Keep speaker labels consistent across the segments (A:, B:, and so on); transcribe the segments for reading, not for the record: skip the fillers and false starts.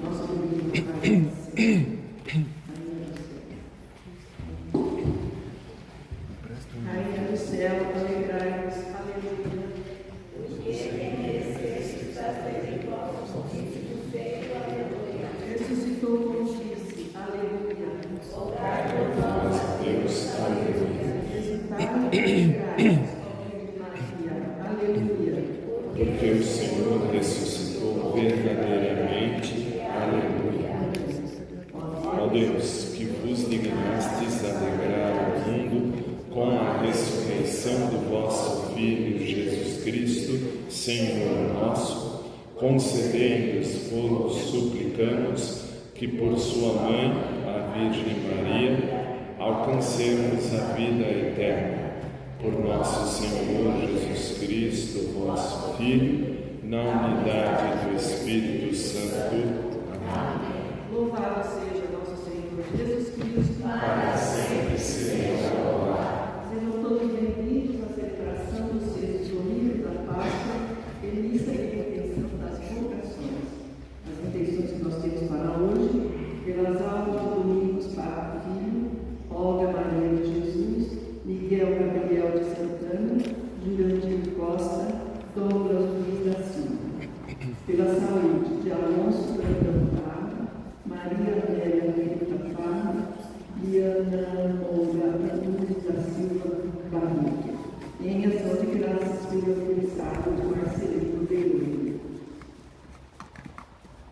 A: Nosso divino Pai, Rainha do céu, alegrai-vos, aleluia. Ressuscitou como disse, aleluia.
B: Glória a Deus, aleluia. Porque o Senhor ressuscitou verdadeiramente, aleluia. Ó Deus, que vos dignastes alegrar o mundo com a ressurreição do vosso Filho Jesus Cristo, Senhor nosso, concedei-nos, vos suplicamos, que por sua mãe, a Virgem Maria, alcancemos a vida eterna. Por nosso Senhor Jesus Cristo, vosso Filho, na unidade do Espírito Santo. Amém.
A: Louvado seja nosso Senhor Jesus Cristo,
B: Para sempre seja louvado.
A: Sejam todos bem-vindos à celebração do sexto domingo da Páscoa e missa de intenção das vocações. As intenções que nós temos para hoje, pelas almas de Domingos Padre Filho, Olga Maria de Jesus, Miguel Gabriel de Santana, Jurandir Costa, Douglas Luiz da Silva. Pela saúde de Alonso Brandão Parra, Maria Amélia Rita Parra, Diana Olga Luiz da Silva Barriga. Em ação de graças pelo aniversário de Marcelino Veloso.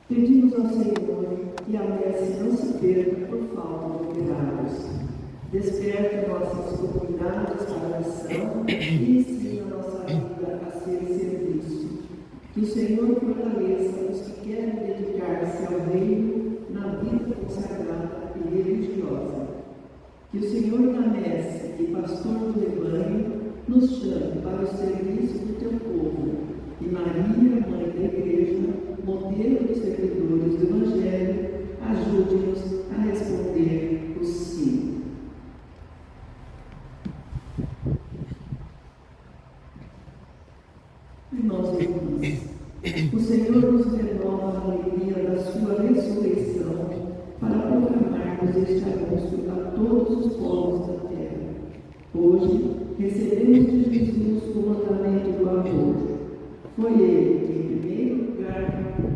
A: Pedimos ao Senhor que a messe não se perca por falta de operários. Desperta nossas comunidades para a ação e ensina nossa vida a ser serviço. Que o Senhor fortaleça os que querem dedicar-se ao reino na vida consagrada e religiosa. Que o Senhor da messe e pastor do rebanho nos chame para o serviço do teu povo. E Maria, Mãe da Igreja, modelo dos servidores do Evangelho, ajude-nos a responder o sim. Irmãos e irmãs, o Senhor nos renova a alegria da sua ressurreição para proclamarmos este anúncio a todos os povos da terra. Hoje, recebemos de Jesus o mandamento do amor. Foi Ele que, em primeiro lugar,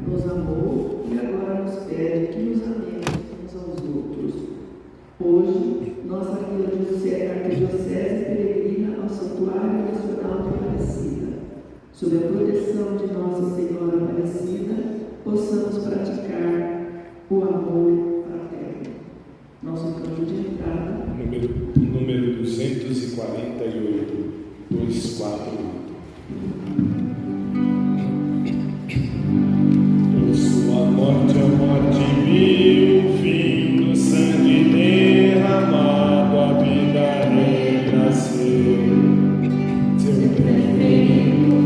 A: nos amou e agora nos pede que nos amemos uns aos outros. Hoje, nossa arquidiocese peregrina ao Santuário Nacional de Aparecida. Sob a proteção de Nossa Senhora Aparecida, possamos praticar o amor fraterno. Nosso canto de entrada.
B: Número 248, 248. Por sua morte, a morte viu, fim do sangue derramado, a vida renasceu. Seu perfeito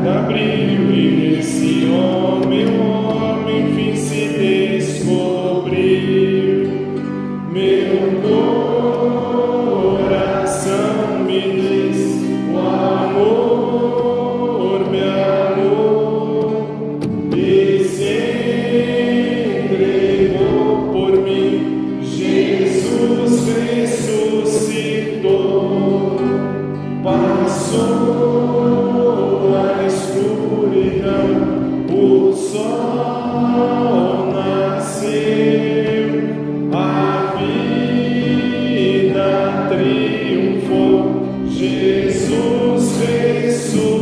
B: abriu e nesse homem, o homem fim se descobriu. Meu coração me diz, o amor me amou e se entregou por mim. Jesus ressuscitou, passou a escuridão, o sol nasceu, a vida triunfou, Jesus ressuscitou.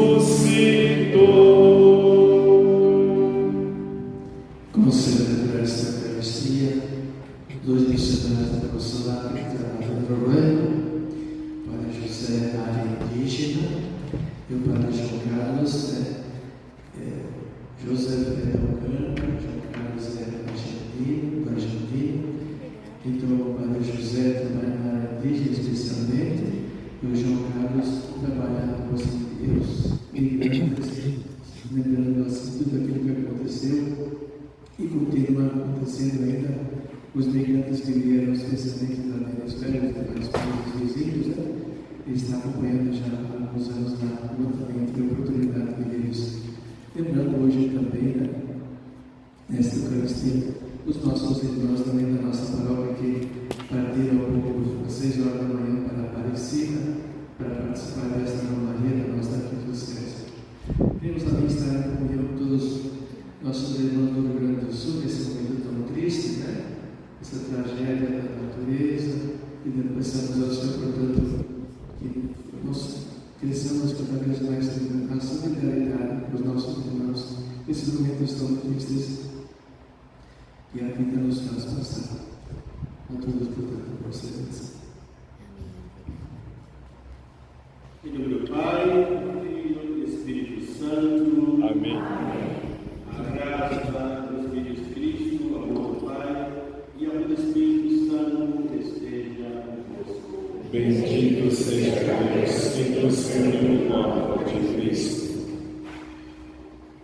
C: Conceda esta Eucaristia, dois missionários da Consulata que trabalham no Roraima, para José Maria Indígena e o Padre João Carlos, José Alcântara, João Carlos argentino, então o Padre José trabalha na área indígena especialmente, e o João Carlos trabalha na Costa de Deus, lembrando assim tudo aquilo que aconteceu e continua acontecendo ainda. Os migrantes que vieram especialmente da Venezuela, dos países vizinhos, estão acompanhando já há alguns anos na luta, tem a oportunidade de ver isso. Lembrando hoje também, nesta Eucaristia, os nossos irmãos também da nossa paróquia que partiram um pouco às 6 horas da manhã para Aparecida, para participar desta romaria da nossa arquidiocese. Temos também estar em comunhão com todos nossos irmãos do Rio Grande do Sul, nesse momento tão triste, né? Essa tragédia da natureza, e peçamos ao Senhor, portanto, que nós cresçamos cada vez mais a solidariedade com os nossos irmãos nesses momentos tão tristes que a vida nos faz passar. A todos, portanto, por excelência.
B: Em nome do Pai, do Filho e do Espírito Santo. Amém. A graça do Espírito Cristo, o amor do Pai e o amor do Espírito Santo esteja convosco. Bendito seja Deus que nos uniu com a morte de Cristo.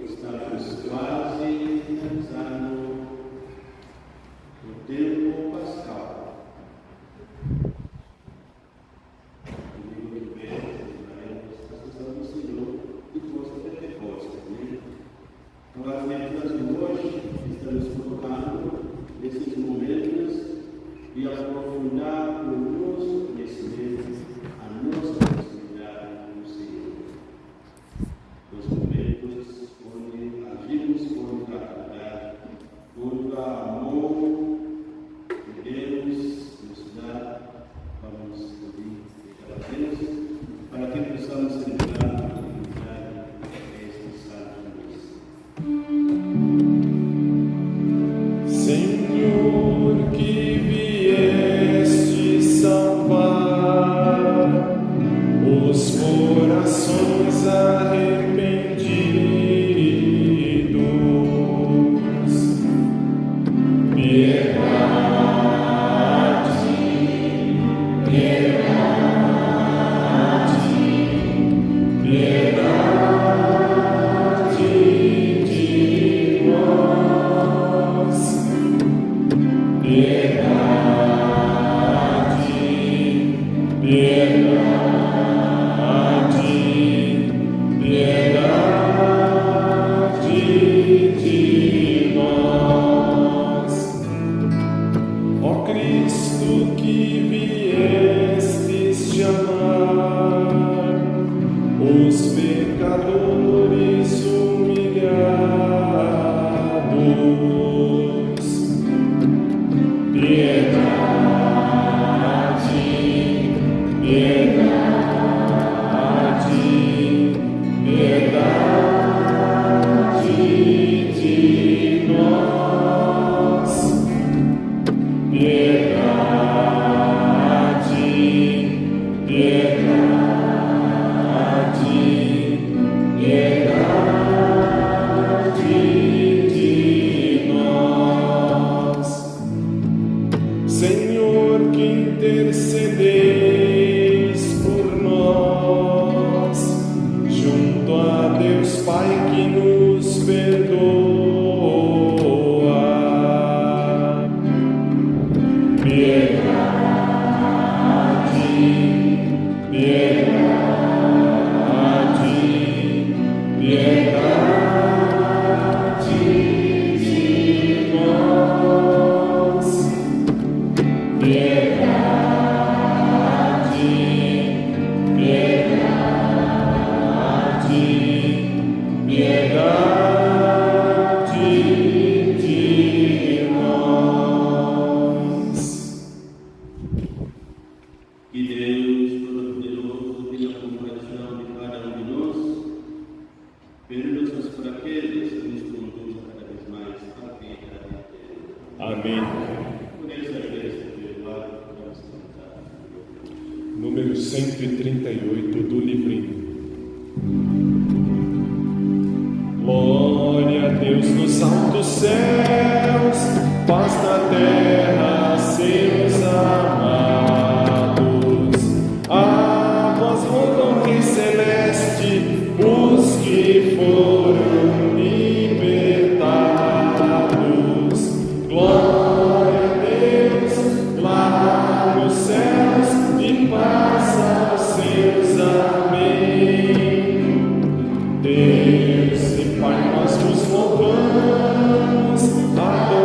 B: Estamos quase finalizando o tempo pascal. Domingo que vem, nós estamos do Senhor e posto Pentecostes, né? Então, as metas de hoje, estamos colocando nesses momentos de aprofundar o nosso conhecimento, a nossa proximidade com o Senhor. Nos momentos onde agimos com gratuidade, por amor que Deus nos dá, vamos pedir a Deus para que possamos celebrar a comunidade deste santo mês. Senhor, que vieste salvar os corações arrependidos, piedade, de nós, piedade, de nós. Ó Cristo, que viestes chamar os pecadores humilhados, piedade, de nós, piedade, de nós. Senhor, que intercedeis por nós, junto a Deus Pai que nos perdoa, piedade, de nós, piedade, de nós. Que Deus Todo-Poderoso tenha compaixão de cada um de nós, perdoe nossas fraquezas e nos conduza cada vez mais à vida eterna. Amém. Por essa graça perdoada, vamos cantar. Número 138 do livrinho. Glória a Deus nos altos céus, paz na terra, seus amados. A vós louvam, Rei Celeste, os que foram libertados. Glória a Deus, lá nos céus, e paz aos seus. Amém. Deus e Pai, nós vos louvamos, adoramos.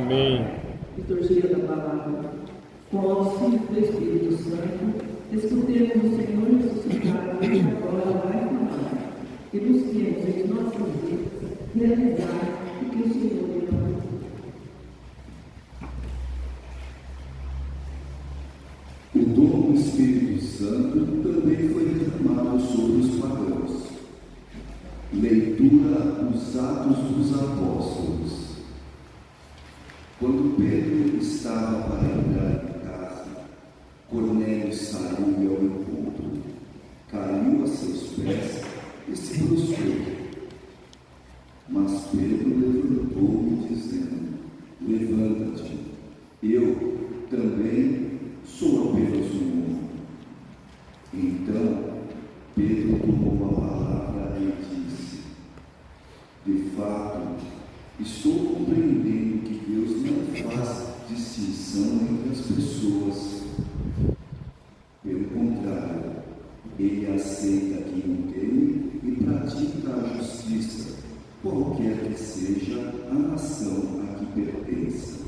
D: Amém.
A: Liturgia da Palavra. Com o auxílio do Espírito Santo, escutemos o Senhor ressuscitado que agora vai falar e busquemos em nossas vidas realizar o que o Senhor demandou.
E: O dom do Espírito Santo também foi derramado sobre os pagãos. Leitura dos Atos dos Apóstolos. Quando Pedro estava para entrar em casa, Cornélio saiu ao encontro, caiu a seus pés e se prostrou. Mas Pedro levantou-o, dizendo: levanta-te, eu também sou apenas um homem. Então Pedro tomou a palavra e disse: de fato, estou compreendendo que Deus não faz distinção entre as pessoas. Pelo contrário, Ele aceita quem o teme e pratica a justiça, qualquer que seja a nação a que pertença.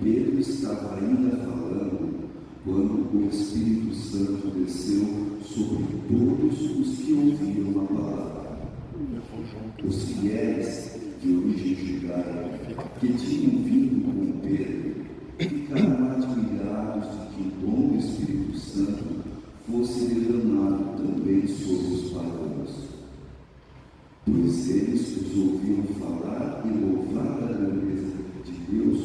E: Pedro estava ainda falando quando o Espírito Santo desceu sobre todos os que ouviram a palavra. Os fiéis de origem judaica que tinham vindo com Pedro ficaram admirados de que o dom do Espírito Santo fosse derramado também sobre os pagãos, pois eles os ouviam falar e louvar a grandeza de Deus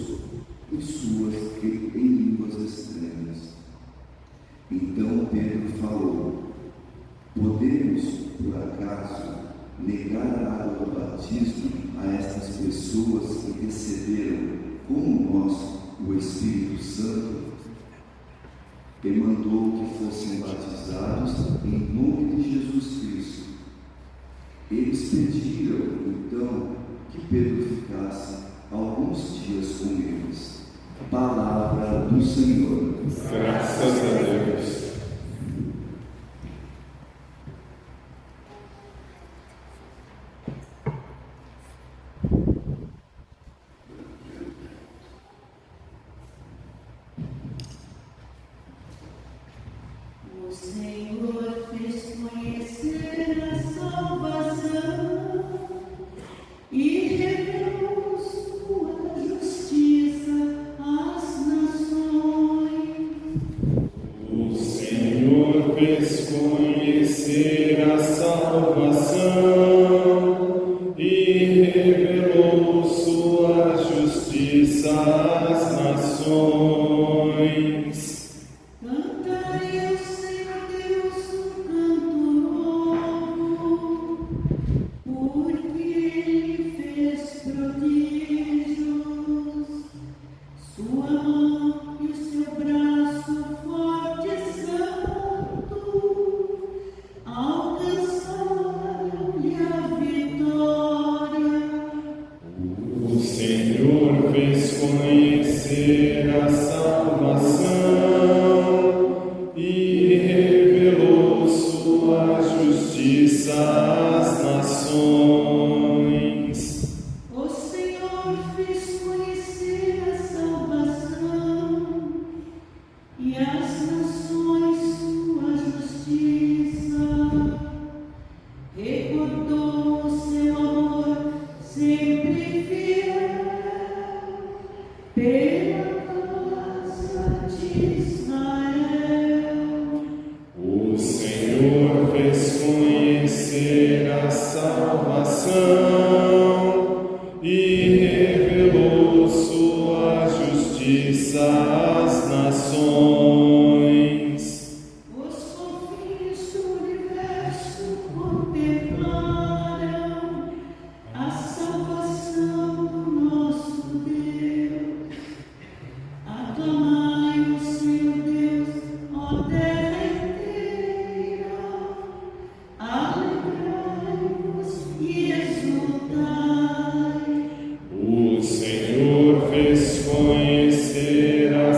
E: em línguas estranhas. Então Pedro falou: podemos, por acaso, negar a água do batismo a estas pessoas que receberam, como nós, o Espírito Santo? E mandou que fossem batizados em nome de Jesus Cristo. Eles pediram, então, que Pedro ficasse alguns dias com eles. Palavra do Senhor.
D: Graças a Deus.
F: O Senhor fez conhecer a salvação e revelou sua justiça às nações.
D: O Senhor fez conhecer a salvação e revelou sua justiça às nações.
F: Cantai ao Senhor Deus um canto novo, porque Ele fez prodígios. Sua mão e o seu braço forte e santo alcançaram-lhe a vitória.
D: O Senhor fez conhecer a salvação e revelou sua justiça às nações.
F: O Senhor fez conhecer a salvação e as nações sua justiça. Recordou o seu amor sempre fiel pela casa de Israel.
D: O Senhor fez conhecer a salvação e revelou sua justiça às nações.
F: Os confins do universo contemplaram a salvação do nosso Deus. Aclamai o Senhor Deus, ó terra inteira. Alegrai-vos e exultai.
D: O Senhor fez conhecer a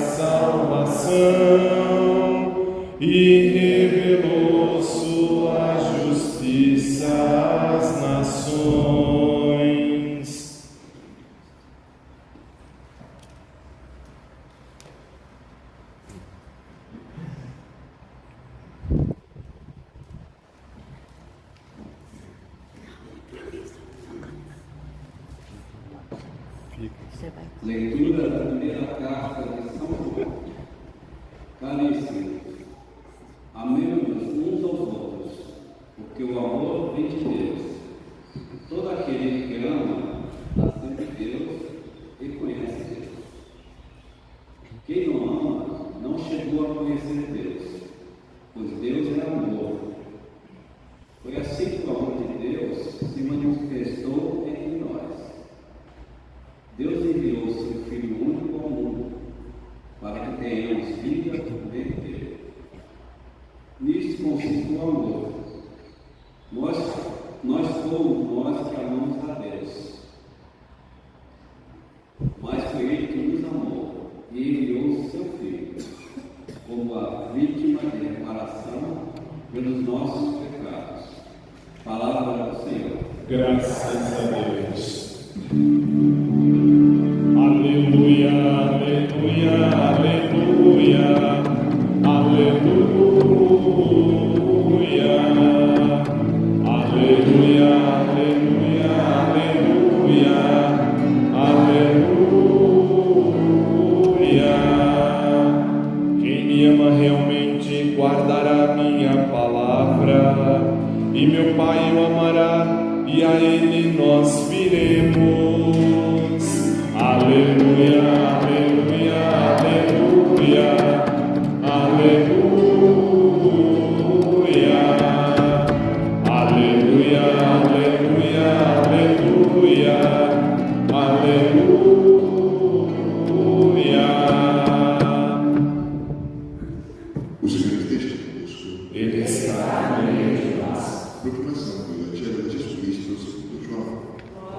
E: Leitura da primeira carta de São João. Caríssimos, amemos-nos uns aos outros, porque o amor vem de Deus. Todo aquele que ama nasceu de Deus e conhece Deus. Quem não ama não chegou a conhecer Deus, pois Deus é amor. Foi assim que o amor de Deus se manifestou entre nós. Deus enviou o seu Filho único ao mundo, para que tenhamos vida por meio dele. Nisto consiste o amor. Nós fomos nós que amamos a Deus. Mas foi Ele que nos amou e enviou o seu Filho, como a vítima de reparação pelos nossos pecados. Palavra do Senhor.
D: Graças a Deus. Aleluia, aleluia, aleluia, aleluia, aleluia, aleluia, aleluia. Quem me ama realmente guardará minha palavra, e meu Pai o amará, e a Ele nós viremos. Aleluia, aleluia, aleluia, aleluia, aleluia, aleluia, aleluia, aleluia.
G: O Senhor esteja conosco.
D: Ele está no meio de nós.
G: Proclamação do Evangelho de Jesus Cristo segundo João.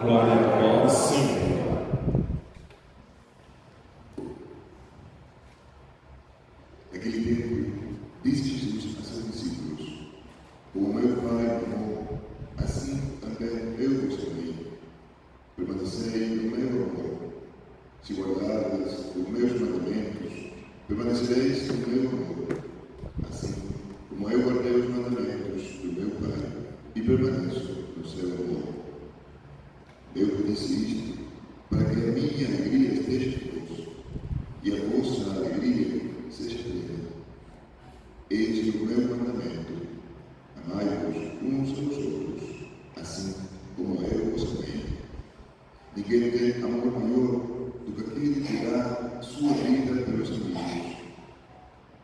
D: Glória a vós, Senhor.
G: Naquele tempo, disse Jesus a seus discípulos: como meu Pai me amou, assim também eu vos amei. Permanecei no meu amor. Se guardardes os meus mandamentos, permanecereis no meu amor. Assim como eu guardei os mandamentos do meu Pai e permaneço no seu amor. Eu vos disse isto para que a minha alegria esteja convosco e a vossa alegria seja plena. Eis o meu mandamento: amai-vos uns aos outros, assim como eu vos amei. Ninguém tem amor maior do que aquele que dá sua vida pelos amigos.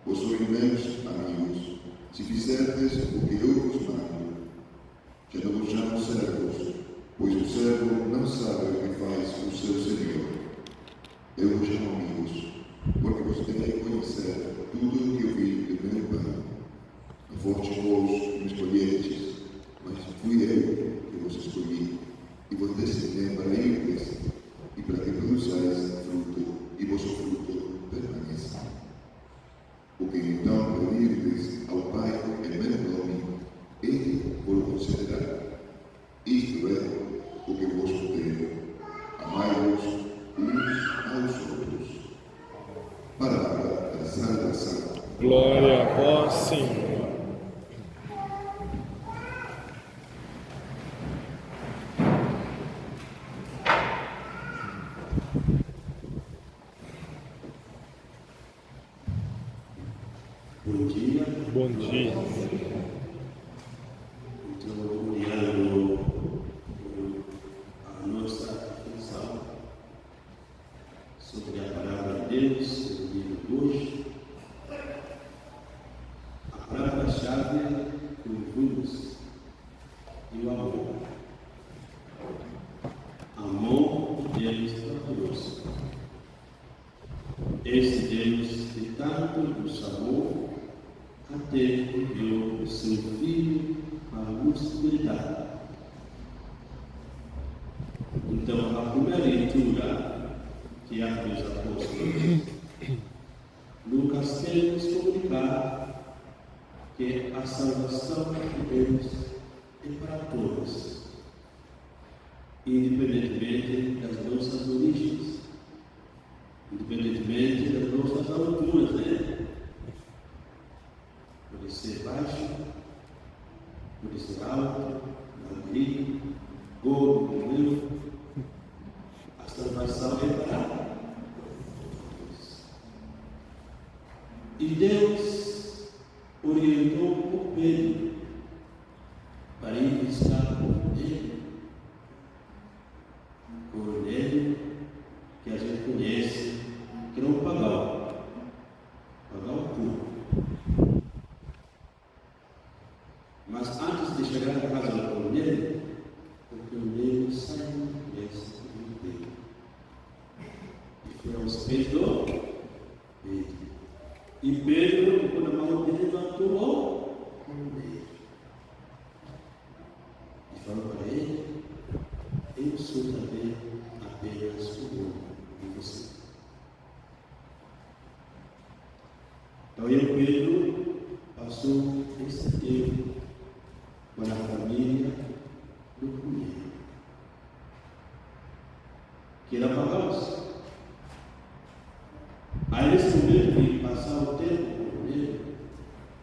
G: Vós sois meus amigos, se fizerdes o que eu vos mando. Já não vos chamo servos, pois o servo não sabe o que faz o seu Senhor. Eu vos chamo amigos, porque vos devem conhecer tudo o que eu vi do meu Pai. Não fostes vós que me escolhestes, mas fui eu que vos escolhi, e vos destinei para irdes, e para que produzais fruto, e vosso fruto permaneça. O que então pedirdes ao Pai em meu nome, Ele vos concederá. Isto é o que vos ordeno: amai-vos uns aos outros. Palavra da salvação.
D: Glória a vós, Senhor.
B: Bom dia.
D: Bom dia.
B: Então, olhando a nossa atenção sobre a palavra de Deus, no livro de hoje, a palavra-chave que ouvimos e o amor. Amor de Deus para conosco. Esse Deus que tanto nos amou, até enviou o seu Filho para nos cuidar. Então, a primeira leitura que há dos apóstolos, Lucas quer nos comunicar que a salvação de Deus é para todos, independentemente das nossas origens, independentemente das nossas alturas, né? Pode ser baixo, pode ser alto, magrinho, gordo, comprido. A salvação é para para ir visitar Cornélio, que a gente conhece, que era um pagão puro. Mas antes de chegar na casa do Cornélio, o Cornélio saiu dessa dele e foi aos pés do Pedro. E Pedro, quando a mão dele, levantou o Cornélio e falou para ele: eu sou também apenas o homem de você. Então, Pedro passou esse tempo com a família do Cornélio, que era pagãos. Aí, nesse momento de passar o tempo com o Cornélio,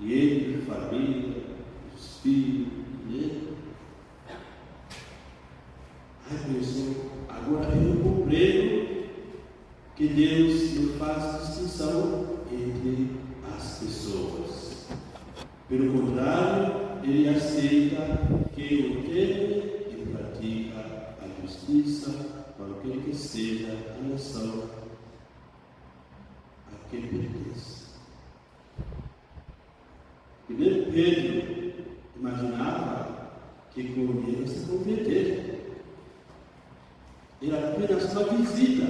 B: e ele, a família, os filhos dele, aí pensou: agora eu compreendo que Deus não faz distinção entre as pessoas. Pelo contrário, Ele aceita quem o teme e pratica a justiça, qualquer que seja a nação a quem pertence. Primeiro Pedro imaginava que Cornélio se converter. Era apenas uma visita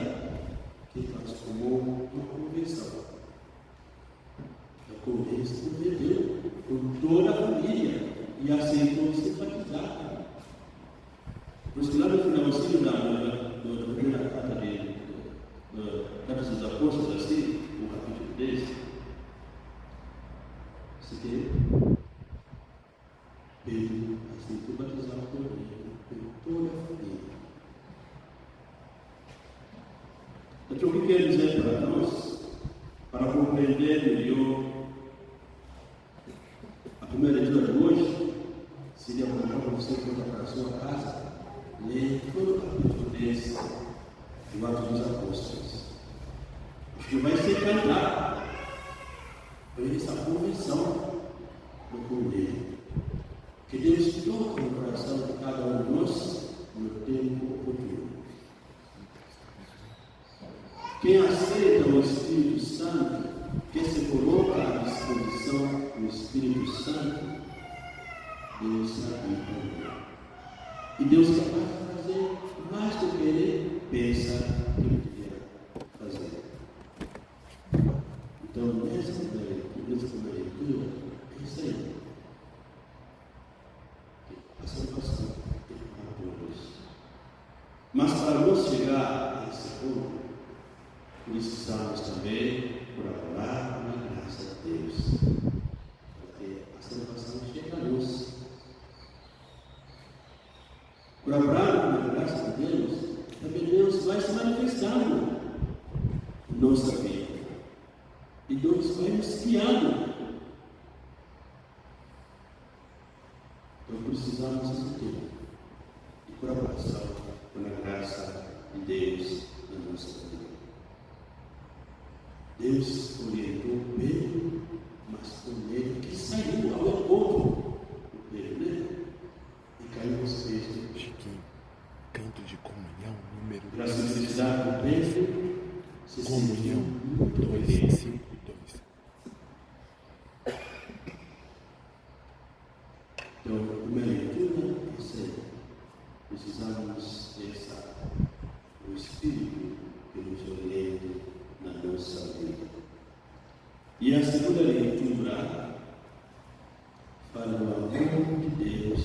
B: que transformou uma conversão. A Cornélio se converteu com toda a família e aceitou ser batizado. Por isso, lá no finalzinho da primeira carta Carta dos Apóstolos, assim, no capítulo 10, você tem Pedro aceitou batizar o Cornélio com toda a família. Então, o que quer dizer para nós, para compreender melhor a primeira leitura de hoje, seria para você voltar para a sua casa, ler todo o capítulo 10 do Atos dos Apóstolos. Acho que vai ser cantado por essa conversão do Cornélio. Que Deus toca no coração de cada um de nós no tempo oportuno. Quem aceita o Espírito Santo, quem se coloca à disposição do Espírito Santo, Deus sabe. E Deus é capaz de fazer mais do que Ele pensa que Ele quer fazer. Então, nessa primeira leitura, é isso aí. A salvação é para todos. Mas para nós chegar a esse ponto, precisamos também colaborar com a graça de Deus, para que a salvação chegue a nós. Colaborar com a graça de Deus, também Deus vai se manifestando em nossa vida. E Deus vai nos guiando. Então precisamos desse tempo de colaboração com a graça de Deus na nossa vida. Deus orientou Pedro, mas Cornélio que saiu ao encontro do Pedro, né? E caiu aos pés do
H: Chiquinho, canto de comunhão número 2.
B: Para a simplicidade do Pedro, se
H: Comunhão
B: muito
H: 252.
B: Então, a primeira leitura é séria. Precisamos dessa, do Espírito que nos oriente na nossa vida. E a segunda leitura fala do amor de Deus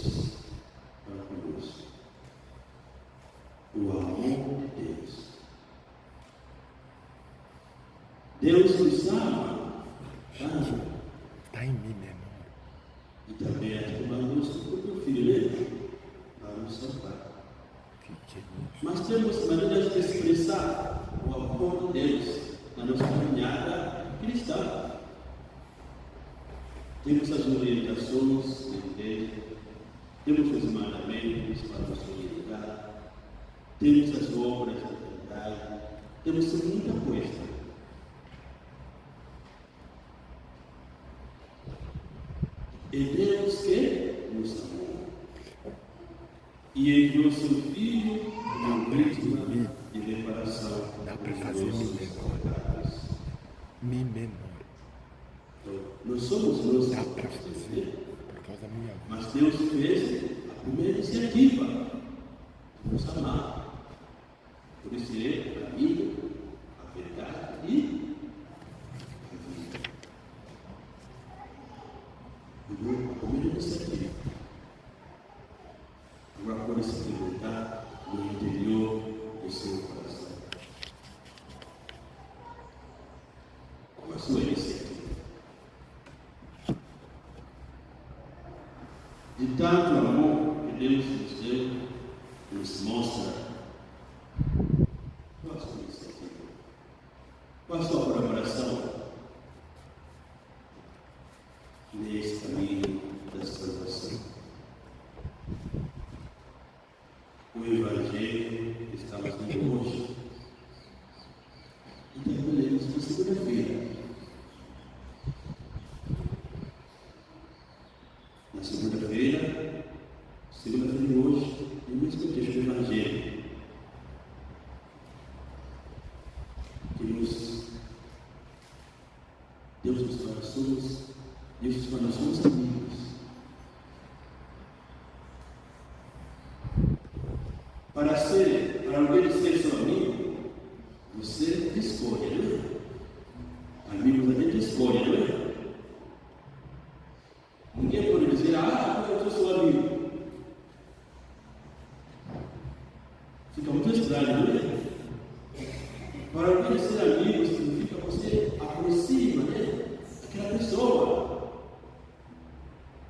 B: para conosco. O amor de Deus. Deus nos ama tanto.
H: Está em mim, meu irmão.
B: E também a tomar nosso próprio filho, né? Para nos salvar. Mas temos maneiras de expressar o amor de Deus na nossa caminhada cristã. Temos as orientações da igreja, temos os mandamentos para nos orientar, temos as obras da caridade, temos muita coisa. E Deus que nos amou. e enviou seu Filho como vítima de reparação.
H: Dá para fazer Mi menor. Mi menor.
B: Então, não somos nós
H: Dá
B: que
H: para
B: podemos
H: fazer
B: fazer,
H: por causa da minha voz.
B: mas Deus fez a primeira iniciativa de nos amar. Por isso Ele é o caminho, a verdade e a vida. A primeira iniciativa. Agora pode se perguntar no interior do seu coração. Qual a sua iniciativa? De tanto amor que Deus nos deu, nos mostra. Qual a sua iniciativa? Qual a sua colaboração nesse caminho da salvação? O Evangelho que estamos lendo hoje. E terminamos na segunda-feira. Na segunda-feira de hoje, o mesmo texto do Evangelho, que Deus nos fala, somos amigos. Para alguém ser seu amigo, você escolhe, não é? Amigos a gente escolhe, não é? Ninguém pode dizer, eu sou seu amigo. Fica muito estranho, não é? Para alguém ser amigo significa você aproxima, né? Aquela pessoa.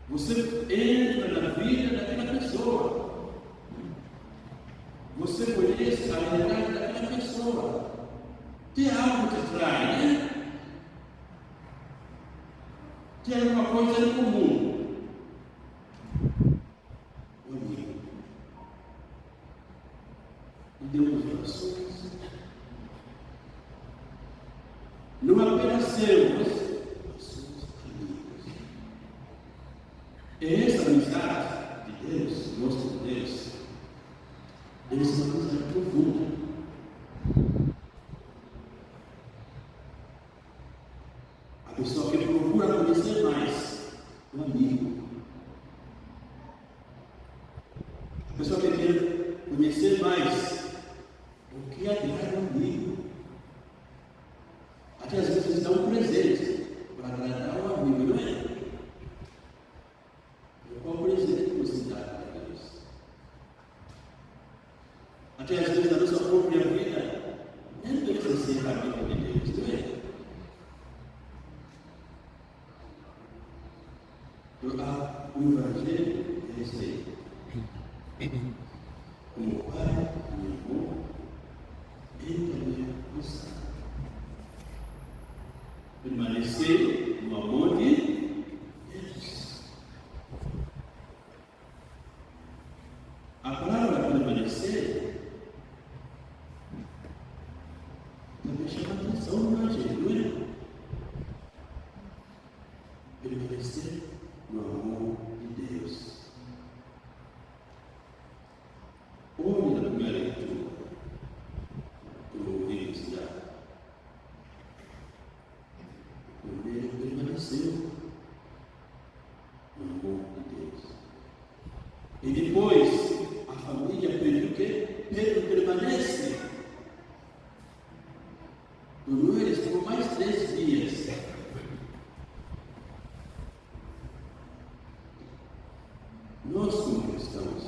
B: Você entra na vida daquela pessoa. Você conhece a realidade daquela pessoa. Tem algo que te atrai, né? Tem alguma coisa em comum. O amigo. E Deus nos corações. Não apenas sermos, mas somos amigos. É essa amizade de Deus, nosso Deus. Deve ser uma coisa profunda. A pessoa que procura conhecer mais o amigo. A pessoa que quer conhecer mais o que agrada o amigo. Até às vezes dá um presente para agradar o amigo, não é? Qual presente que você dá para Deus? Até às vezes na nossa própria vida, nem precisa ser amigo de Deus, não é? O Evangelho é esse aí. Como pai e irmão, ele também nos sabe. Permanecer no amor de Deus. A palavra permanecer também chama a atenção no Evangelho, não é? Permanecer no amor de Deus. Olhe na primeira leitura, como ouvimos já. Ele permaneceu no amor de Deus. E depois, a família pediu que Pedro permanece. Por eles por mais 3 dias. Nós, como cristãos,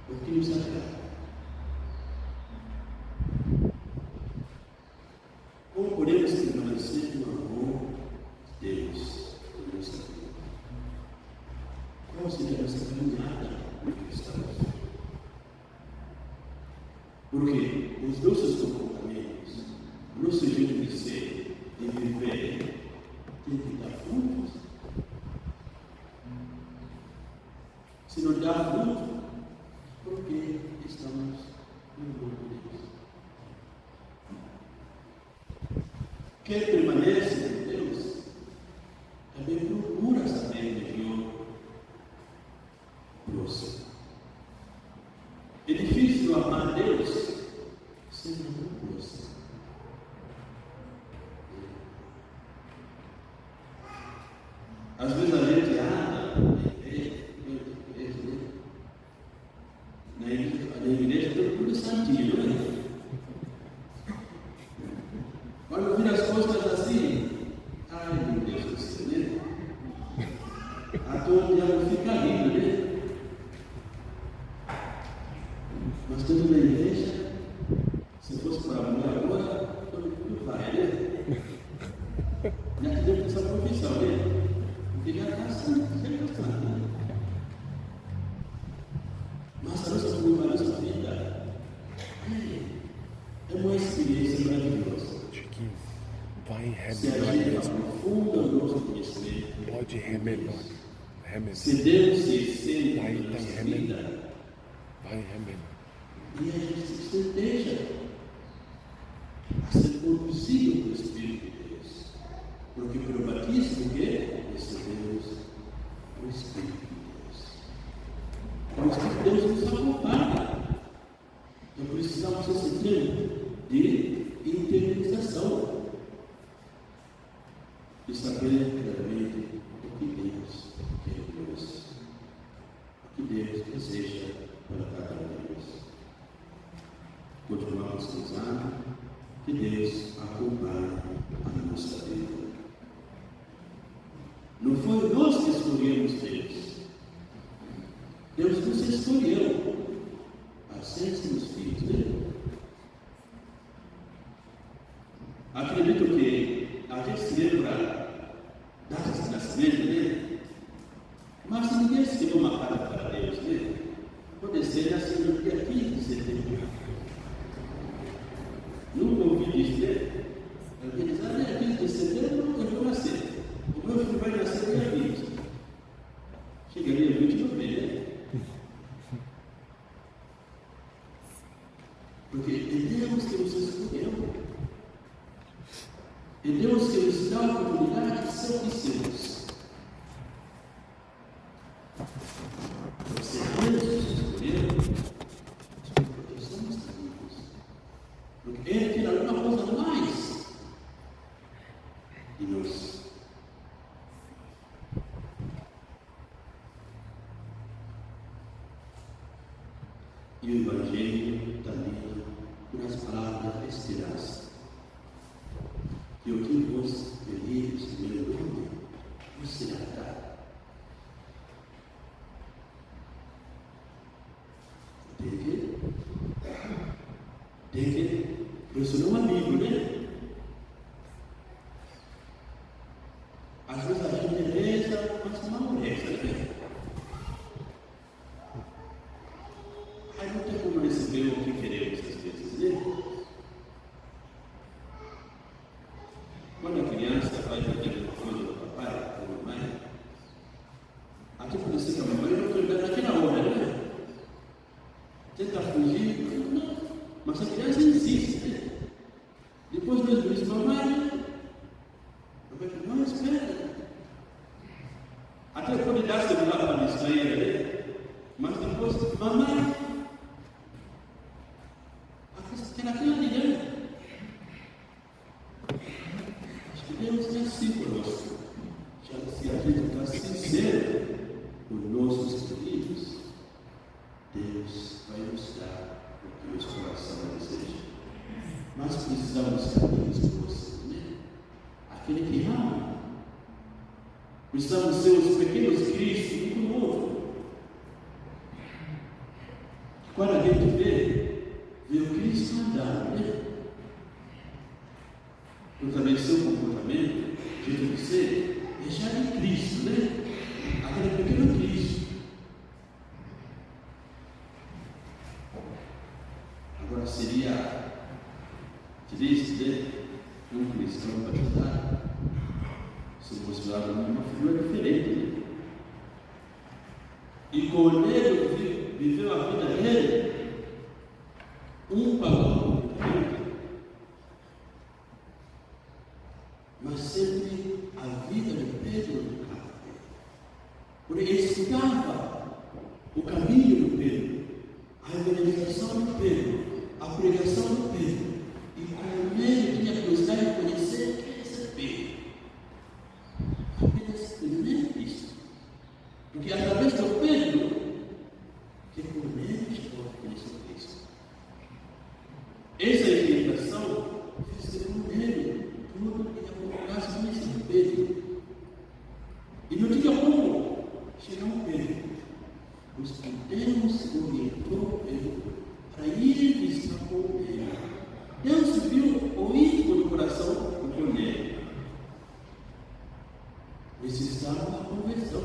B: o que nos agrada? Como podemos permanecer no amor de Deus na nossa vida? Qual seria a nossa caminhada como cristãos? Porque os nossos comportamentos, o nosso jeito de ser, de viver, tem que dar frutos. Se não dá fruto, porque estamos no amor de Deus. Quem permanece em Deus também procura saber melhor o próximo. É difícil amar a Deus sem amor. Às vezes a gente anda na igreja todo mundo santinho, não é? Quando vira as costas assim, ai meu Deus do céu, né? A tua diabo fica rindo, né? Mas estamos na igreja, se fosse para a mulher agora, todo mundo vai, né? Já te deu essa profissão, né? Porque já está assim, sempre está assim. Mas a nossa vida é uma experiência maravilhosa.
H: Chiquinho, vai em
B: Se a
H: ré
B: gente
H: menor.
B: aprofunda o nosso conhecimento,
H: Pode ré menor. Ré menor.
B: se Deus se sente
H: Vai,
B: na
H: tá em
B: nossa
H: ré
B: vida,
H: menor. Vai em ré menor.
B: e a gente se deixa a ser conduzido pelo Espírito de Deus. Porque pelo batismo que recebemos o Espírito de Deus. O Espírito de Deus nos acompanha. Então precisamos desse tempo de interiorização. De saber claramente o que Deus quer de nós. O que Deus deseja para cada um de nós. Continuamos rezando, que Deus acompanhe a nossa vida. Não foi nós que escolhemos Deus. Deus nos escolheu a sermos filhos dele. Acredito que a gente se lembra datas de nascimento dele, mas ninguém escreveu uma carta para Deus, né? Pode ser nascido no dia 15 de setembro. Nunca ouvi isso, né? Alguém diz, dia 15 de setembro eu vou nascer. O meu filho vai nascer dia 20. Chega dia 20 não vem, né? Porque é Deus que nos escolheu. É Deus que nos dá a oportunidade de ser o que somos. Se Deus nos escolheu, porque somos amigos. Porque Ele quer alguma coisa mais de nós. E o Evangelho está lido por as palavras de esperança. E o que vos pedires no meu nome, vos será dado. Tem que pressionar um amigo, né? Às vezes a gente reza, mas não reza, né? Aí não tem como receber o que queremos às vezes, né? Quando a criança vai pedir uma coisa do papai ou da mamãe, até por isso que a mamãe não foi dar naquela hora, né? Tenta fugir, não, mas a criança insiste, né? Depois mesmo diz, mamãe, não, espera. Até pode dar celular para a distrair, né? Mas depois, mamãe, aquela criança. Deus é assim conosco. Se a gente está sincero com nossos pedidos, Deus vai nos dar o que o nosso coração deseja. Mas precisamos caminhos por você, né? Aquele que ama. Precisamos ser os pequenos Cristos um com o outro. Quando a gente vê o Cristo andando, né? Eu também seu comportamento, jeito de ser, é já de Cristo, né? Aquele pequeno Cristo. Agora seria triste, né? Um cristão batizado se mostrado uma figura diferente, né? E com ele viveu a vida dele, um pagão diferente. Mas sempre a vida de Pedro no carro. Porque ele escutava o caminho do Pedro, a evangelização do Pedro, a pregação do Pedro, e com ele tinha curiosidade de conhecer quem é esse Pedro. Apenas primeiro Cristo. Porque através do Pedro, que por ele pode conhecer Cristo. Essa evangelização fez com ele tudo que acontece conhecer Pedro. E não tinha como chegar ao Pedro. Pois Deus orientou Pedro para ir visitar com ele. Deus viu o íntimo do coração do Cornélio. Necessitava da conversão.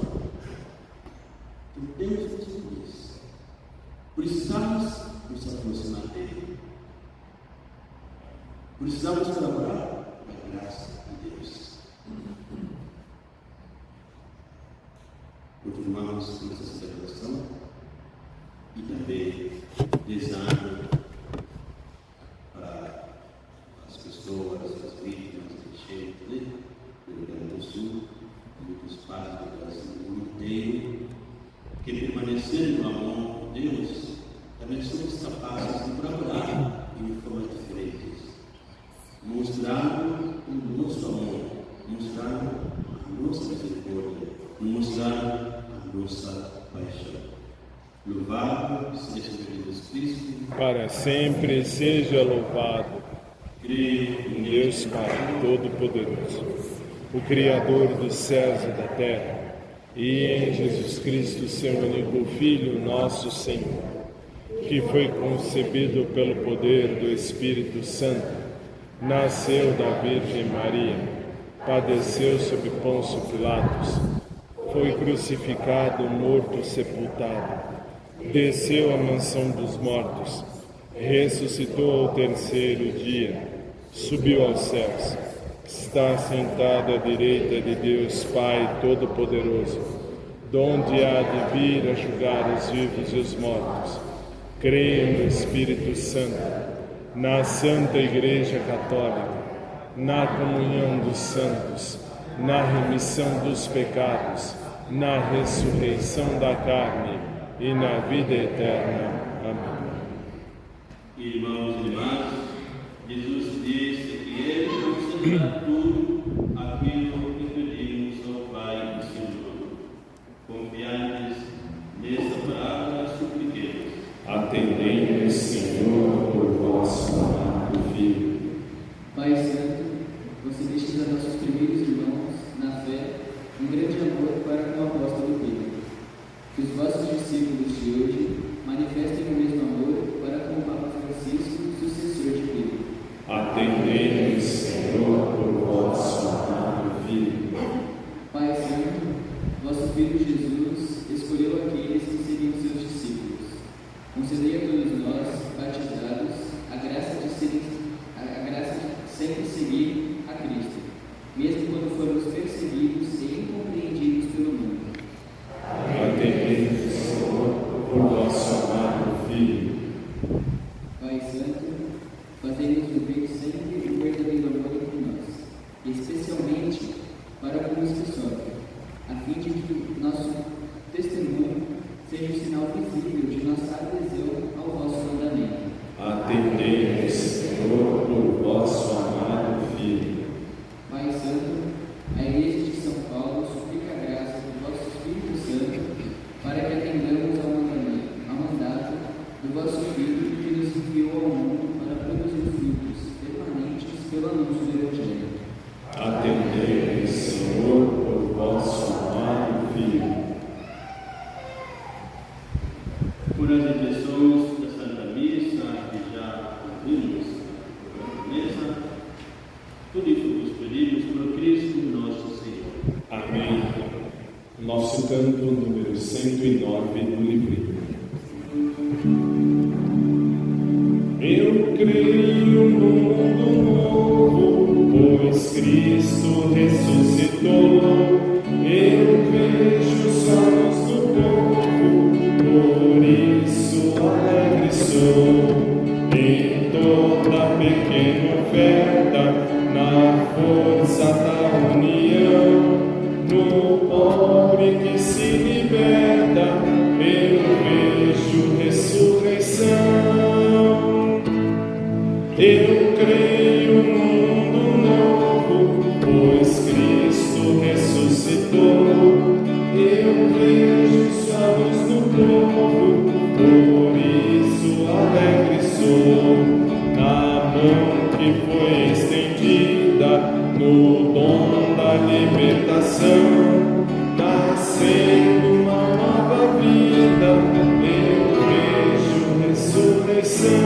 B: Então Deus nos conhece. Precisamos nos aproximar dele. Precisamos colaborar com a graça de Deus. Continuamos com essa celebração e também rezando para as pessoas, as vítimas do cheio do Rio Grande do Sul, muitos partes do Brasil inteiro, que permanecendo no amor de Deus, também somos capazes de colaborar em formas diferentes, mostrando o nosso amor, mostrando a nossa misericórdia, mostrando a nossa paixão. Louvado seja Jesus Cristo.
D: Para sempre seja louvado.
B: Creio
D: Em Deus Pai Todo-Poderoso, o Criador dos céus e da terra, e em Jesus Cristo, seu único Filho, nosso Senhor, que foi concebido pelo poder do Espírito Santo, nasceu da Virgem Maria, padeceu sob Pôncio Pilatos, foi crucificado, morto, sepultado, desceu à mansão dos mortos, ressuscitou ao terceiro dia, subiu aos céus, está sentado à direita de Deus Pai Todo-Poderoso, donde há de vir a julgar os vivos e os mortos. Creio no Espírito Santo, na Santa Igreja Católica, na comunhão dos santos, na remissão dos pecados, na ressurreição da carne e na vida eterna. Amém.
B: Irmãos e irmãs, Jesus disse que Ele concederá tudo aquilo que pedimos ao Pai do Senhor. Confiantes nesta palavra, supliquemos.
D: Atendei-nos, Senhor, por vosso amado Filho.
I: Pai Santo, você destes a nossos primeiros irmãos, na fé, um grande amor para com o apóstolo Pedro. Que os vossos discípulos de hoje manifestem o mesmo amor para com o Papa Francisco, sucessor de Pedro.
D: Atendei-nos, Senhor, por vosso amado Filho.
I: Pai Santo, vosso Filho Jesus escolheu aqueles que seriam seus discípulos. Concedei a todos nós, batizados, a graça de sempre seguir a Cristo, mesmo quando formos perseguidos e incompreendidos pelo mundo.
D: Atendei-nos, Senhor, por vosso amado Filho.
I: Pai Santo, fazei-nos viver sempre o verdadeiro amor entre nós, especialmente para com os que sofrem, a fim de que nosso testemunho seja um sinal visível de nossa adesão ao vosso mandamento.
D: Atendei-nos, Senhor, por vosso amado Filho.
I: Pai Santo, a Igreja de São Paulo suplica a graça do vosso Espírito Santo para que atendamos ao mandato do vosso Filho que nos enviou ao mundo para produzir frutos permanentes pelo anúncio do Evangelho.
D: Atendei-nos, Senhor, por vosso amado Filho.
B: Por as intenções da Santa Missa que já ouvimos na mesa, tudo isso vos pedimos por Cristo nosso Senhor.
D: Amém. Nosso canto número 109 do livrinho. Eu creio no mundo novo, pois Cristo ressuscitou. Eu vejo os olhos do povo, por isso alegre sou. Em toda pequena oferta, na força da união, no pobre que se liberta, coração, nascendo uma nova vida, eu vejo ressurreição.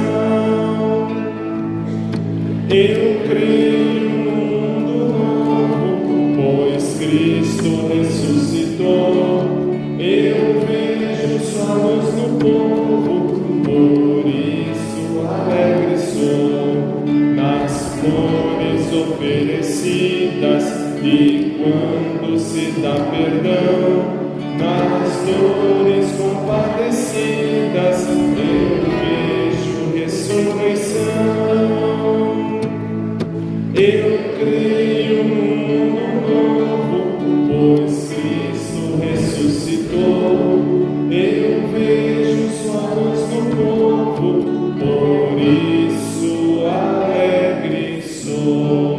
D: Eu creio no mundo novo, pois Cristo ressuscitou. Eu vejo sua luz no povo, por isso alegre sou. Nas flores oferecidas e quando se dá perdão, nas dores compadecidas, eu vejo ressurreição. Eu creio no mundo novo, pois Cristo ressuscitou. Eu vejo sua luz no povo, por isso alegre sou.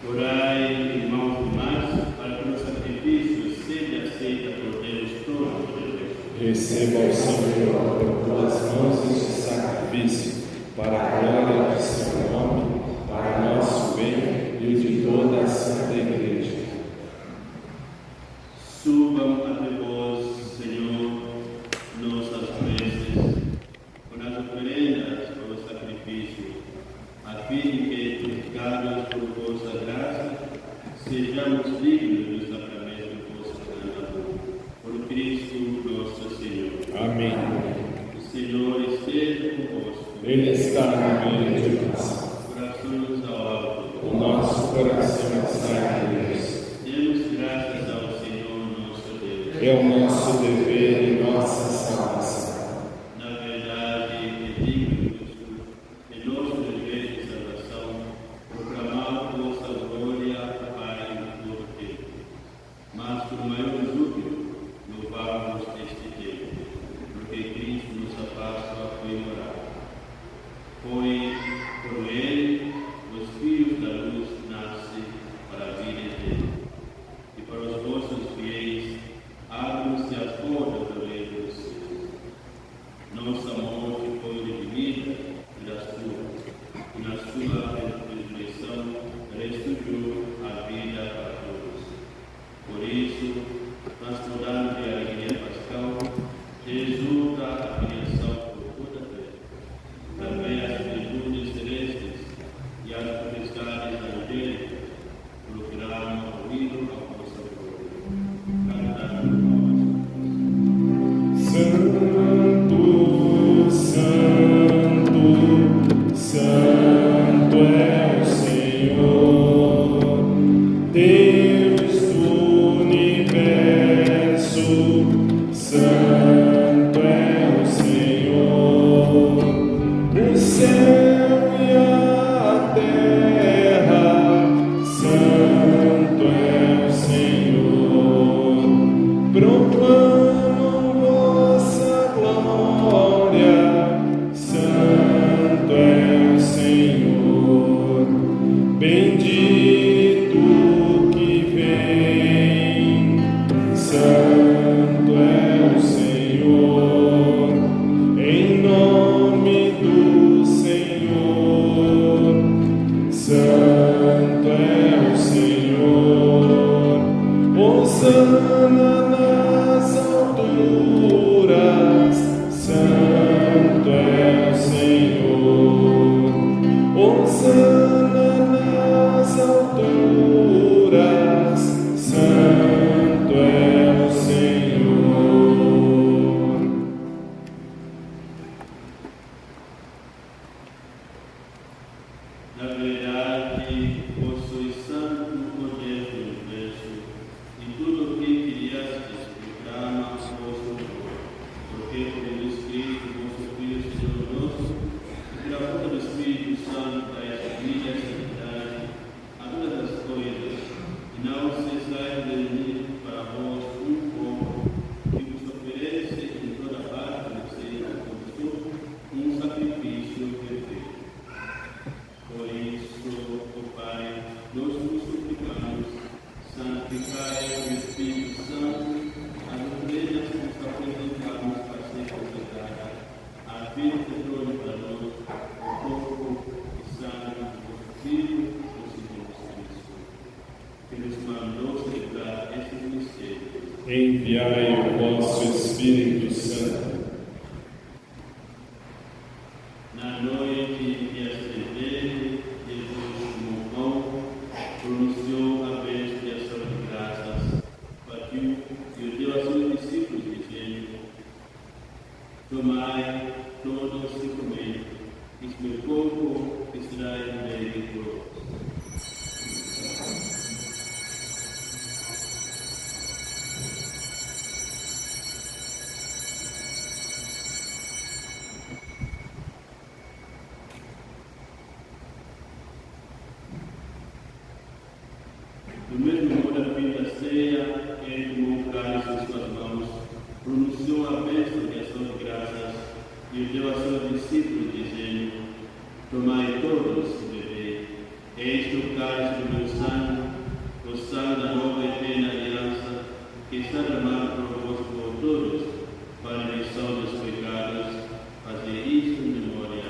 B: Orai, irmãos e irmãs, para que o sacrifício seja aceito por Deus todo.
D: Receba o Senhor por tuas mãos este sacrifício, para a glória do seu nome, para o nosso bem e o de toda a Santa Igreja.
B: Subam até vós, Senhor, nossas preces, com as oferendas para o sacrifício, a fim de que, purificados por vossa graça, sejamos dignos do sacramento de vossa condenação. Por Cristo nosso Senhor.
D: Amém.
B: O Senhor esteja convosco.
D: Ele está no meio de nós.
B: Corações ao alto.
D: O nosso coração está em Deus.
B: Demos graças ao Senhor nosso Deus.
D: É o nosso dever e nossa salvação.
B: Na verdade, é digno de nosso dever de salvação proclamar vossa glória, Pai, em todo tempo. Mas, com maior júbilo, louvamos este tempo, porque Cristo nossa Páscoa foi morada. Foi por ele os filhos da luz nascem para a vida eterna. E para os vossos fiéis abrem-se as portas do reino dos céus. Nossa morte foi redimida da sua, e na sua ressurreição restituiu a vida para todos. Por isso, transbordando de alegria pascal, exulta a criação por toda a terra. Também as virtudes celestes e as potestades angélicas proclamam ouvido a vossa glória. Cantando nós.
D: Santo, Santo, Santo é o Senhor, Deus do universo. Santo é o Senhor, o céu e a terra. Santo é o Senhor, proclamam vossa glória. Santo é o Senhor, bendito que vem. Santo é o Senhor, em nome do Senhor. Santo é o Senhor, hosana nas alturas. Santo é o Senhor, hosana nas alturas. Santo é o Senhor.
B: Na verdade, vós sois santo por Deus do universo, e tudo o que criastes proclama o vosso louvor, porque por Jesus Cristo, vosso Filho, Senhor nosso, e pela força do Espírito Santo, dais vida e santidade a todas as coisas, e não cessais de unir para vós um povo que vos oferece em toda parte do seio do um sacrifício perfeito. Por isso, ó Pai,
D: Enviai o vosso Espírito Santo.
B: Na noite que acendeu, Jesus tomou pão, pronunciou a bênção de ação de graças, partiu e o deu a seus discípulos, dizendo: Tomai todos e comei, este meu corpo que será entregue por vós. Do mesmo modo, a fim da ceia, ele tomou o cálice em suas mãos, pronunciou a bênção de ação de graças e o deu a seus discípulos, dizendo: Tomai todos e bebei, este o cálice do meu sangue, o sangue da nova e eterna aliança, que está derramado por vós por todos, para a remissão dos pecados. Fazei isto em memória de mim.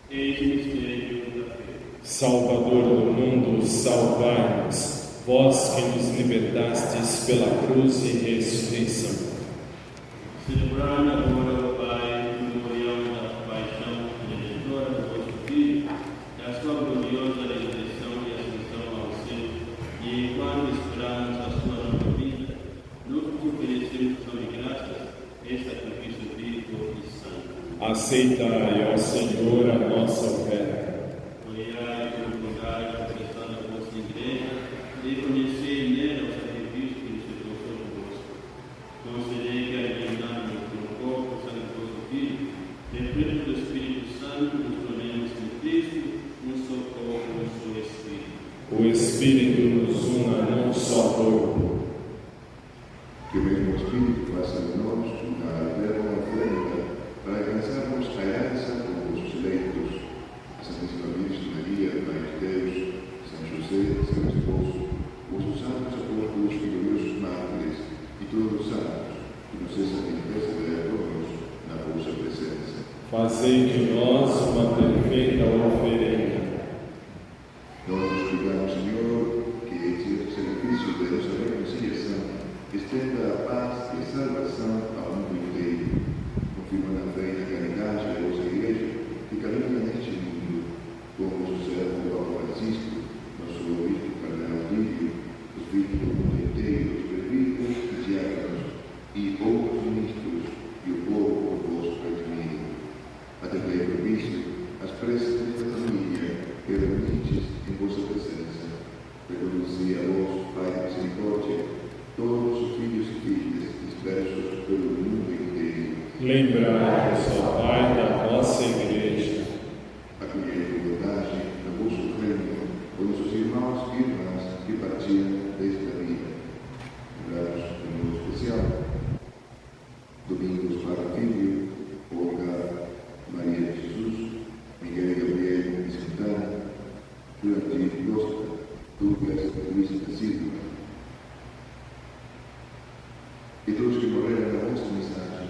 B: Eis o mistério da fé.
D: Salvador do mundo, salvai-nos, vós que nos libertastes pela cruz e ressurreição.
B: Celebrando agora, ó Pai, o memorial da paixão redentora do vosso Filho, da sua gloriosa ressurreição e ascensão ao céu, e enquanto esperamos a sua nova vida, nos oferecemos de graças este sacrifício vivo e santo.
D: Aceitai, ó Senhor, a nossa oferta.
B: Olhai pelo lugar da prestação da vossa igreja, e conhecei nela o sacrifício que nos efetuou convosco. Concedei que, alimentando pelo corpo e sangue do vosso Filho, refletindo do Espírito Santo, nos tornemos em Cristo um só corpo, um só Espírito.
D: O Espírito nos una num só corpo.
G: Que o mesmo Espírito faça de nós a eterna oferta para alcançarmos a herança com os eleitos, a Santíssima Virgem Maria, Mãe de Deus, São José, seu esposo, os santos apóstolos e gloriosos mártires e todos os santos, que nos cessam de interceder por nós na vossa presença.
D: Fazei de nós uma perfeita oferenda.
G: Nós nos rogamos, Senhor, que este sacrifício de nossa reconciliação estenda a paz e a salvação ao mundo inteiro, confirmando a fé e a caridade da vossa Igreja, que caminha neste mundo, como o servo do Papa Francisco, nosso obispo cardeal Lídio, os bispos do mundo inteiro, os presbíteros e diáconos, e outros ministros, e o povo convosco redimido. Atendei propício as preces desta família, reunidos em vossa presença, reconduzi a vós, Pai de misericórdia, todos os filhos e filhas dispersos pelo mundo inteiro.
D: Lembrai-vos, ó Pai, da vossa Igreja.
G: Acolhei com bondade no vosso reino, por nossos irmãos e irmãs que partiram desta vida. Lembrados de modo especial, Domingos para Filho, Olga Maria de Jesus, Miguel Gabriel de Santana, Durante Costa, Douglas Luiz da Silva, e todos que morreram na vossa mensagem,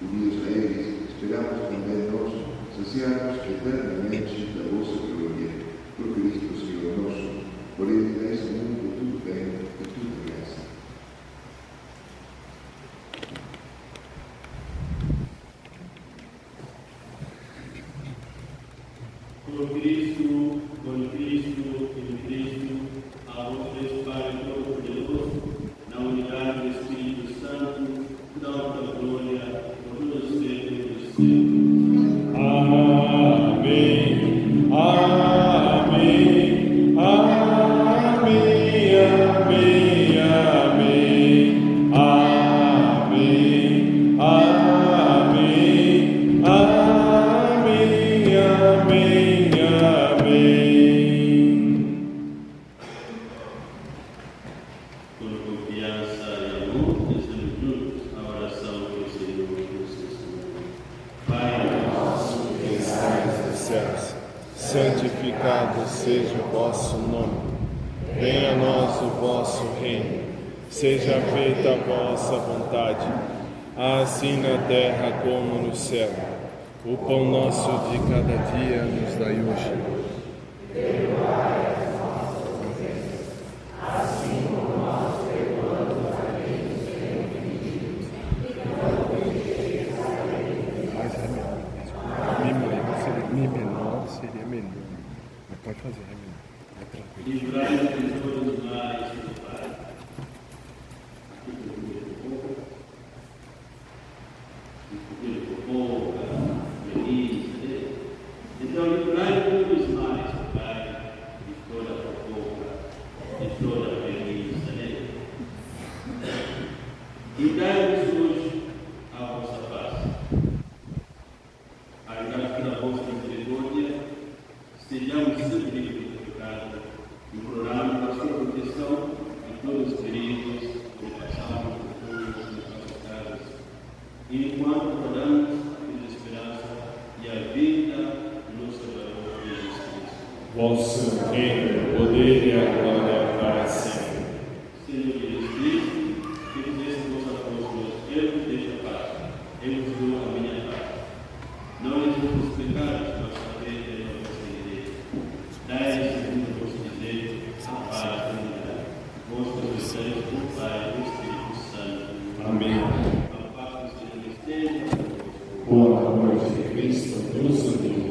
G: unidos a eles, esperamos também nós, saciados eternamente da vossa glória, por Cristo Senhor nosso, por ele nesse mundo tudo bem e tudo graça.
B: Por Cristo, com Cristo e em Cristo, a vós Deus Pai Todo-Poderoso, na unidade do Espírito Santo, dá a glória por todos os séculos dos séculos.
D: Amém. Amém. Amém. Amém. Amém. Amém. Amém. Amém. Amém.
B: Com confiança e amor, estamos juntos à oração que o Senhor nos ensinou. Pai nosso,
D: Que estais nos céus, santificado santificado seja o vosso nome. Venha a nós o vosso reino. Seja feita a vossa vontade, assim na terra como no céu. O pão nosso de cada dia nos dai hoje. Mi menor seria menor. Mas pode fazer, Ré menor. É tranquilo.
B: Livrai-nos de todos os males, meu Pai. Boca, feliz, então livrai-nos dos males, Pai, de toda a boca, de toda a feliz, e dai-nos hoje a vossa paz. Ajudai pela vossa misericórdia, sejamos sempre livres do pecado, imploramos a sua proteção em todos os perigos que passamos por todas as nossas casas. Enquanto oramos a esperança e a vida do nosso Salvador Jesus Cristo.
D: Vosso reino, poder e a glória para sempre.
B: Senhor Jesus Cristo, que dizeste aos apóstolos: eu vos deixo a paz, eu vos dou a minha paz. Não lhes vos pecados, mas sabei a vossa igreja. Dai-lhes segundo o vosso direito, a paz e a unidade. Vós conheceis o Pai e o Espírito Santo.
D: Amém. O amor de Cristo nos uniu.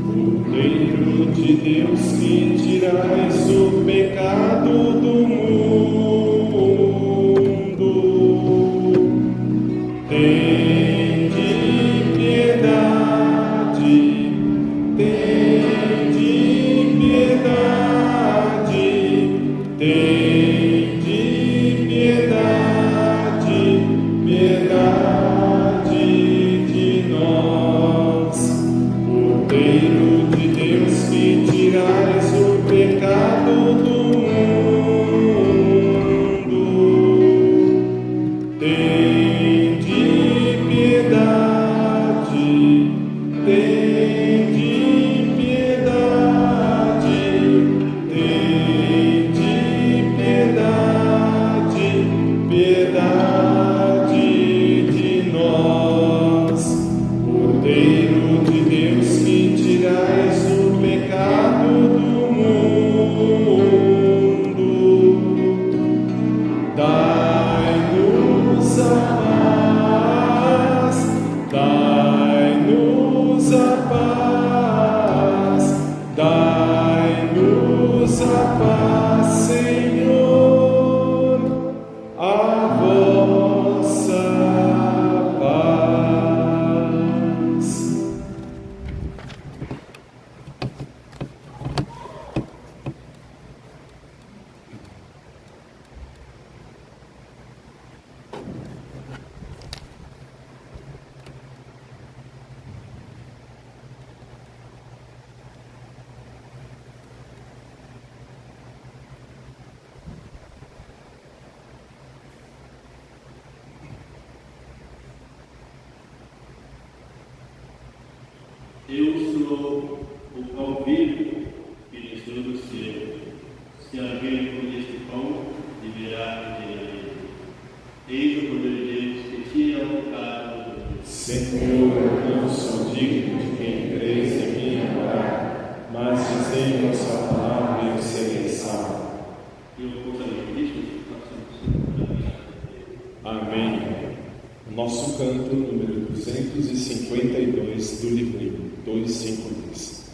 D: Cordeiro de Deus, que tirais o pecado do mundo, tende piedade, tende piedade, tende piedade, piedade de nós. Cordeiro de Deus, que tirais o pecado do mundo, tende piedade, tende piedade, tende piedade, piedade de nós. Cordeiro de Deus, que tirais o pecado do mundo, dai-nos a paz, dai-nos a paz, dai-nos a paz, Senhor, a vossa paz.
B: Eu sou o pão vivo que desceu do céu. Se alguém comer este pão, viverá eternamente. Eis o poder de Deus que tira o pecado do mundo.
D: Senhor, eu não sou digno de quem crês em mim agora, mas dizei a sua palavra e eu serei salvo.
B: Eu gostaria de Cristo, façamos
D: Amém. Nosso canto número 252 do livrinho 252.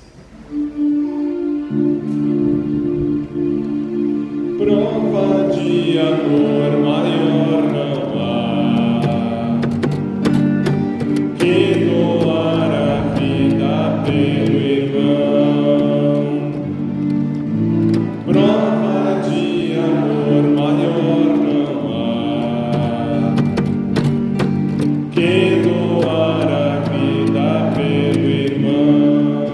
D: Prova de amor maior não há que doar a vida pelo irmão. Prova de amor maior não há que doar a vida pelo irmão.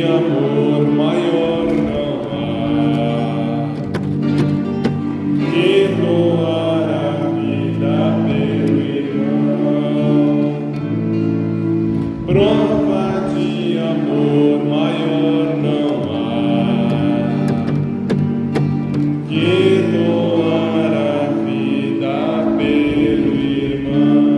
D: de amor maior não há que doar a vida pelo irmão. Prova de amor maior não há que doar a vida pelo irmão.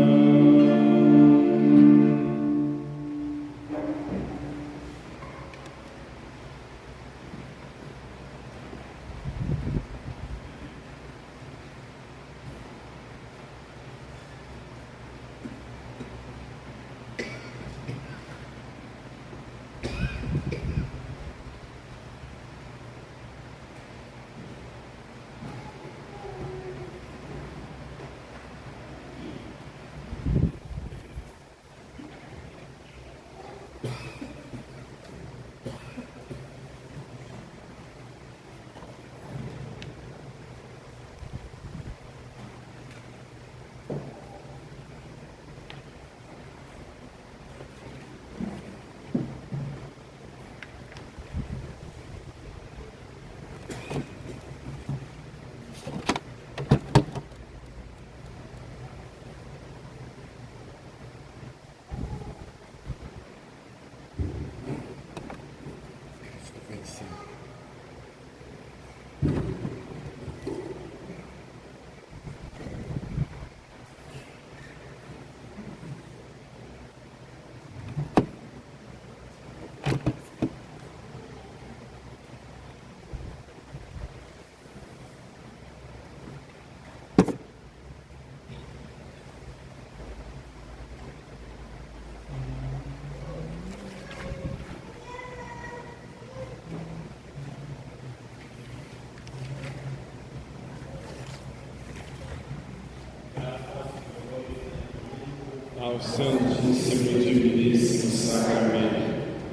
D: Ao Santíssimo e Diviníssimo Sacramento.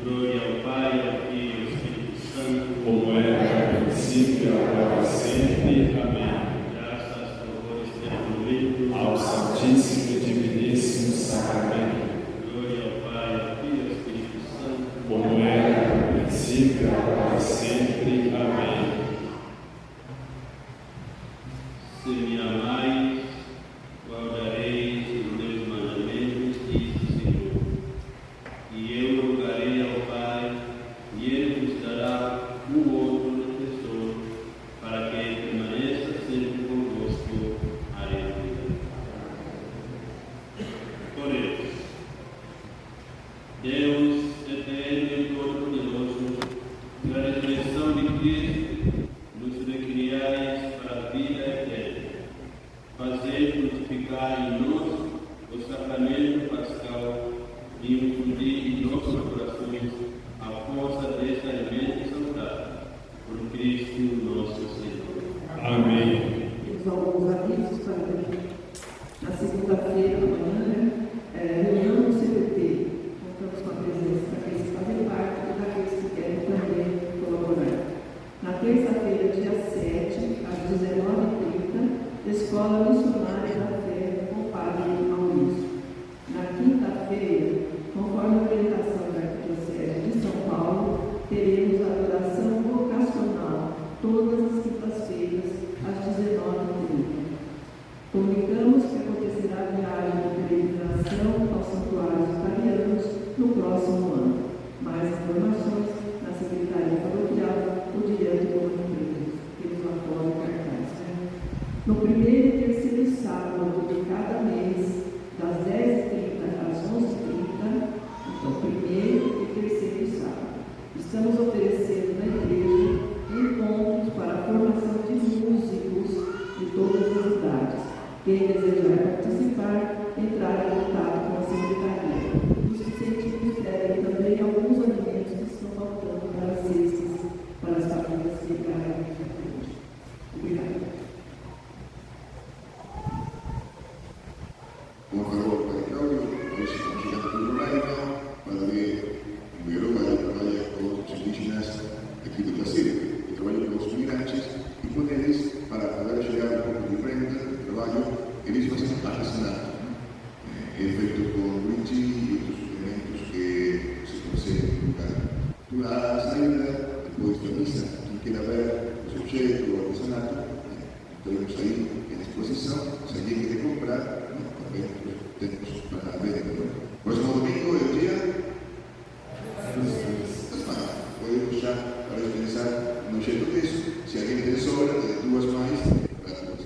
B: Glória ao Pai, ao Filho e ao Espírito Santo,
D: Como era no princípio, agora e sempre. Amém.
B: graças, louvores e bendito.
D: Ao Santíssimo e Diviníssimo Sacramento.
B: Glória ao Pai, ao Filho e ao Espírito Santo,
D: Como era no princípio, agora e sempre. Amém.
B: se me amais, guardareis os meus mandamentos, diz o Senhor. E eu rogarei ao Pai, e Ele vos dará um outro defensor, para que Ele permaneça sempre convosco. Aleluia. Oremos. Deus eterno e todo-poderoso, pela ressurreição de Cristo, nos recriais para a vida eterna. Fazei frutificar em nós o sacramento pascal e infundir em nossos corações a força deste alimento saudável. Por Cristo nosso Senhor.
D: Amém.
A: Temos alguns avisos para ver. Na segunda-feira, amanhã, reunião do CPT. Contamos com a presença daqueles que fazem parte e daqueles que querem também colaborar. Na terça-feira, dia 7, às 19h30, Escola Missionária da Fé com o Padre Maurício. Na quinta-feira, conforme a orientação da Arquidiocese de São Paulo, teremos a adoração vocacional todas as quintas-feiras, às 19h30. Comunicamos que acontecerá a viagem de peregrinação aos santuários italianos no próximo ano. Mais informações na Secretaria Paroquial ou direto com a empresa. Temos lá fora o cartaz. No primeiro e terceiro sábado de cada mês, das 10h30 às 11h30, então, primeiro e terceiro sábado, estamos oferecendo na igreja encontros para a formação de músicos de todas as idades. Quem desejar participar, entrar em contato com a secretaria. Os incentivos pedem também alguns alimentos que estão faltando para as cestas, para as famílias que entrarem na igreja. Obrigada.
G: Come farò per Claudio, adesso sono girato per l'Ucraina, vado a vedere in Europa, trabalha con os indígenas aqui do Brasil, e trabalho com os migrantes, e com eles, para poder chegar um pouco de renda, de trabalho, eles fazem artesanato. É feito com Luigi e outros elementos que se conseguem colocar. Temos aí à disposição, se alguém quer comprar, também temos para venda. Próximo domingo é o dia das mães. Podemos já para pensar no jeito disso. Se alguém tem sobra, tem duas mães, para duas.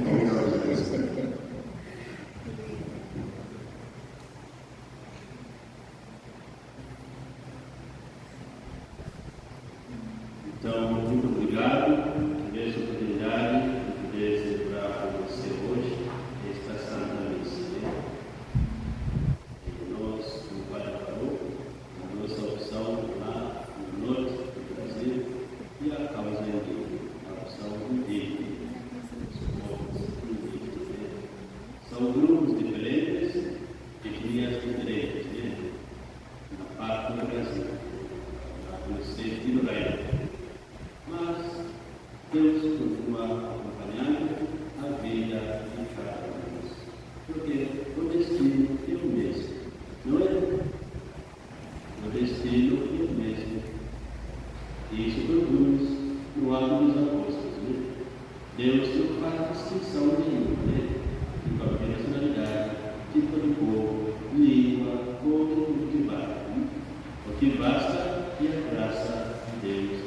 G: Obrigado, Jesus.
B: Então, muito obrigado por essa oportunidade de poder celebrar com você hoje esta Santa Missa. Né? E nós, como o Padre falou, a nossa opção lá no norte do Brasil e a causa indígena, a opção indígena, os povos indígenas. Né? São grupos diferentes e crias diferentes, né? Na parte do Brasil, no sentido reino. Mas Deus continua acompanhando a vida de cada um de nós, porque o destino é o mesmo, não é? O destino é o mesmo. E isso produz no ato dos apóstolos, né? Deus não faz distinção nenhuma, né? De qualquer nacionalidade, tipo de povo, língua, ou o que basta. Né? O que basta é a graça de Deus.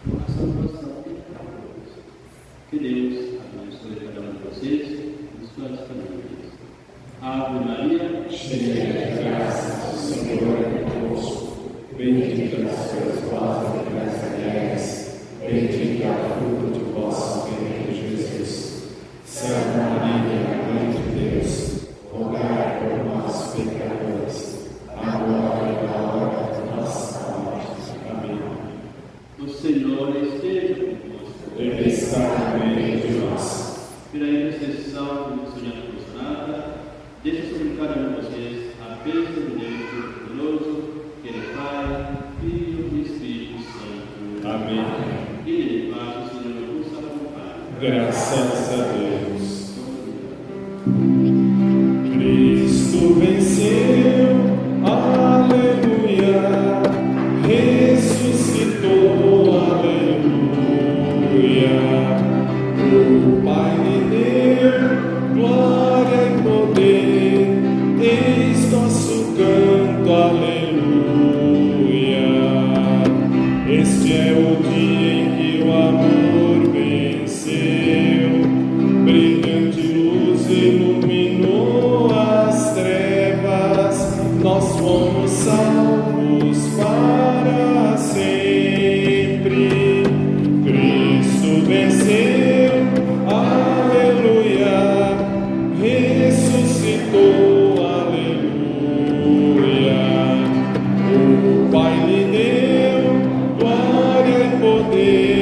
B: A salvação de cada um. Que Deus abençoe cada um de vocês e suas famílias. Ave Maria,
D: cheia de graça, o Senhor é convosco. Bendita sois vós entre as mulheres, bendito é o fruto de vosso ventre, Jesus. Santa Maria, Mãe de Deus, rogai por nós, pecadores, agora e na hora de nossa morte. Amém.
B: o Senhor esteja convosco.
D: Ele está no meio de nós.
B: Pela intercessão do Senhor Consolada, deixa sobre cada um de vocês a bênção de Deus Todo-Poderoso, que Ele Pai, Filho e Espírito Santo.
D: Amém.
B: E de paz o Senhor nos acompanhe.
D: Graças a Deus. Cristo venceu, aleluia, ressuscitou, aleluia. O Pai lhe deu glória e poder, eis nosso canto, aleluia. Este é o dia em que o amor venceu, brilhante luz iluminou as trevas, nós fomos salvos para sempre. Cristo venceu, aleluia, ressuscitou, aleluia. O Pai lhe deu glória e poder,